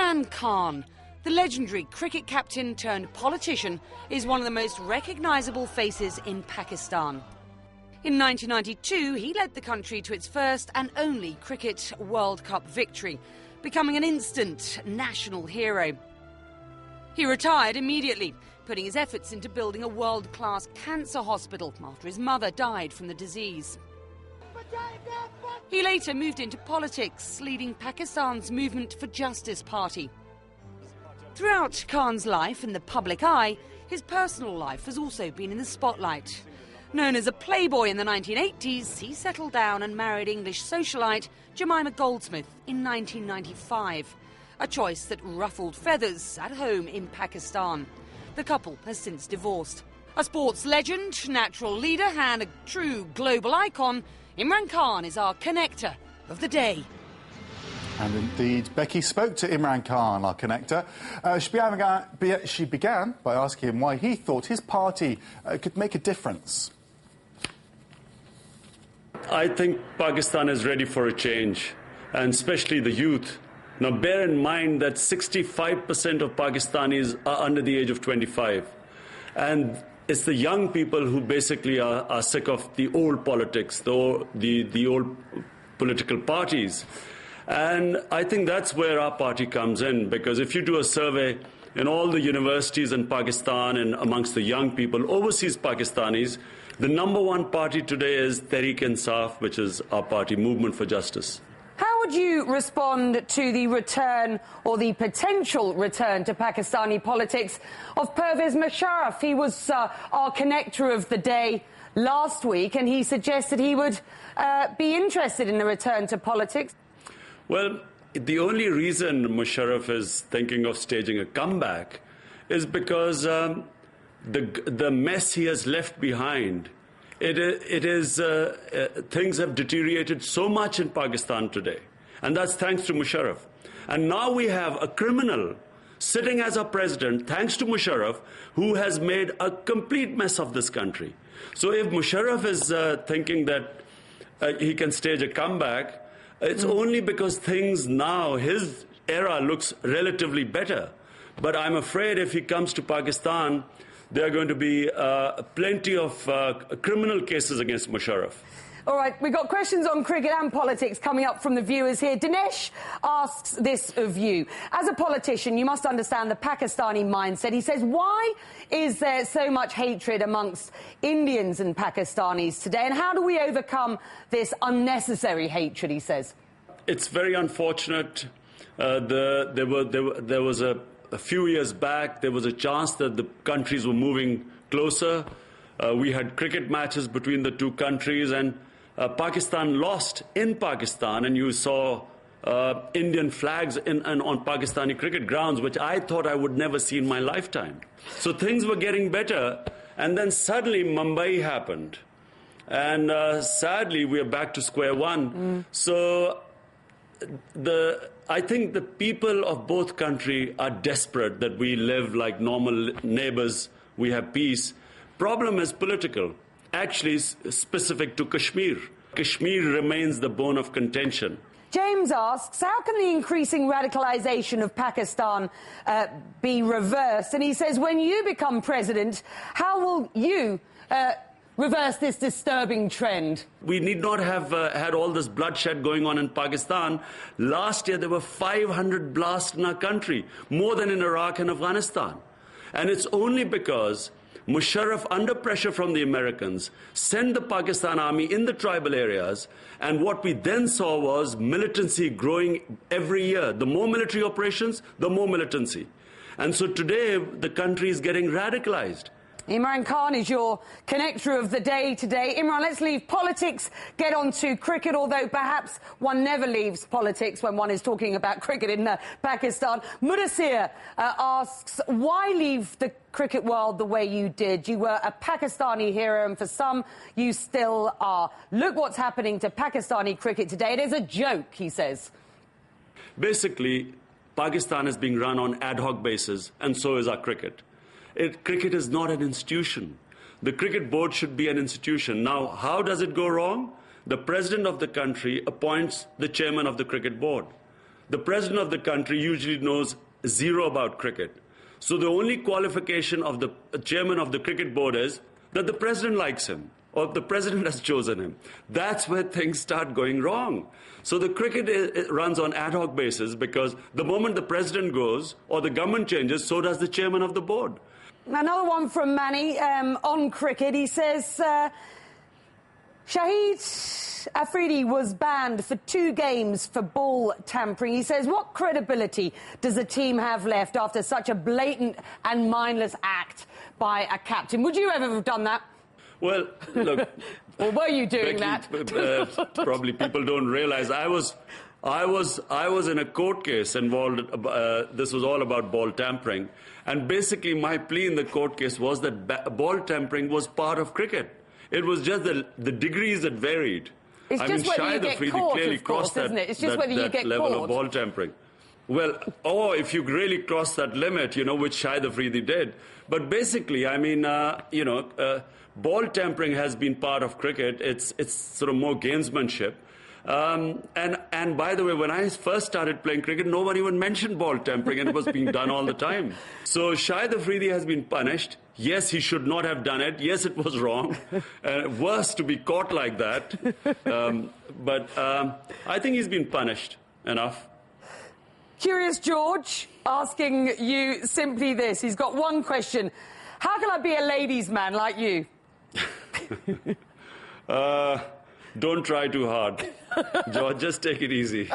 Imran Khan, the legendary cricket captain turned politician, is one of the most recognisable faces in Pakistan. In 1992, he led the country to its first and only Cricket World Cup victory, becoming an instant national hero. He retired immediately, putting his efforts into building a world-class cancer hospital after his mother died from the disease. He later moved into politics, leading Pakistan's Movement for Justice party. Throughout Khan's life in the public eye, his personal life has also been in the spotlight. Known as a playboy in the 1980s, he settled down and married English socialite Jemima Goldsmith in 1995, a choice that ruffled feathers at home in Pakistan. The couple has since divorced. A sports legend, natural leader and a true global icon, Imran Khan is our connector of the day. And indeed, Becky spoke to Imran Khan, our connector. She began by asking him why he thought his party could make a difference. I think Pakistan is ready for a change, and especially the youth. Now, bear in mind that 65% of Pakistanis are under the age of 25. And it's the young people who basically are sick of the old politics, the old political parties. And I think that's where our party comes in, because if you do a survey in all the universities in Pakistan and amongst the young people, overseas Pakistanis, the number one party today is Tehreek-e-Insaf, which is our party, Movement for Justice. How would you respond to the return or the potential return to Pakistani politics of Pervez Musharraf? He was our connector of the day last week, and he suggested he would be interested in a return to politics. Well, the only reason Musharraf is thinking of staging a comeback is because the mess he has left behind. Things have deteriorated so much in Pakistan today, and that's thanks to Musharraf. And now we have a criminal sitting as our president, thanks to Musharraf, who has made a complete mess of this country. So if Musharraf is thinking that he can stage a comeback, it's only because things now, his era looks relatively better. But I'm afraid if he comes to Pakistan, there are going to be plenty of criminal cases against Musharraf. All right, we've got questions on cricket and politics coming up from the viewers here. Dinesh asks this of you. As a politician, you must understand the Pakistani mindset. He says, why is there so much hatred amongst Indians and Pakistanis today? And how do we overcome this unnecessary hatred, he says? It's very unfortunate. There was a few years back, there was a chance that the countries were moving closer. We had cricket matches between the two countries, and Pakistan lost in Pakistan, and you saw Indian flags on Pakistani cricket grounds, which I thought I would never see in my lifetime. So things were getting better, and then suddenly Mumbai happened. And sadly, we are back to square one. So I think the people of both countries are desperate that we live like normal neighbors, we have peace. Problem is political, actually specific to Kashmir. Kashmir remains the bone of contention. James asks, how can the increasing radicalisation of Pakistan be reversed? And he says, when you become president, how will you reverse this disturbing trend? We need not have had all this bloodshed going on in Pakistan. Last year, there were 500 blasts in our country, more than in Iraq and Afghanistan. And it's only because Musharraf, under pressure from the Americans, sent the Pakistan army in the tribal areas, and what we then saw was militancy growing every year. The more military operations, the more militancy. And so today, the country is getting radicalized. Imran Khan is your connector of the day today. Imran, let's leave politics, get on to cricket, although perhaps one never leaves politics when one is talking about cricket in Pakistan. Mudassir asks, why leave the cricket world the way you did? You were a Pakistani hero, and for some, you still are. Look what's happening to Pakistani cricket today. It is a joke, he says. Basically, Pakistan is being run on ad hoc basis, and so is our cricket. Cricket is not an institution. The cricket board should be an institution. Now, how does it go wrong? The president of the country appoints the chairman of the cricket board. the president of the country usually knows zero about cricket. So the only qualification of the chairman of the cricket board is that the president likes him or the president has chosen him. That's where things start going wrong. So the cricket it runs on ad hoc basis because the moment the president goes or the government changes, so does the chairman of the board. Another one from Manny on cricket. He says Shahid Afridi was banned for 2 games for ball tampering. He says, what credibility does the team have left after such a blatant and mindless act by a captain? Would you ever have done that? Well, look... Or were you doing Becky, that? Probably people don't realize. I was in a court case involved. This was all about ball tampering. And basically my plea in the court case was that ball tampering was part of cricket. It was just the degrees that varied. It's just whether you get caught, clearly of course, crossed isn't it? It's just whether you get level caught. of ball tampering. Well, or if you really cross that limit, which Shahid Afridi did. But basically, I mean, ball tampering has been part of cricket. It's sort of more gamesmanship. And by the way, when I first started playing cricket, no one even mentioned ball tampering, and it was being done all the time. So Shahid Afridi has been punished. Yes, he should not have done it. Yes, it was wrong. Worse to be caught like that. But I think he's been punished enough. Curious George asking you simply this. He's got one question. How can I be a ladies' man like you? Don't try too hard. George, just take it easy.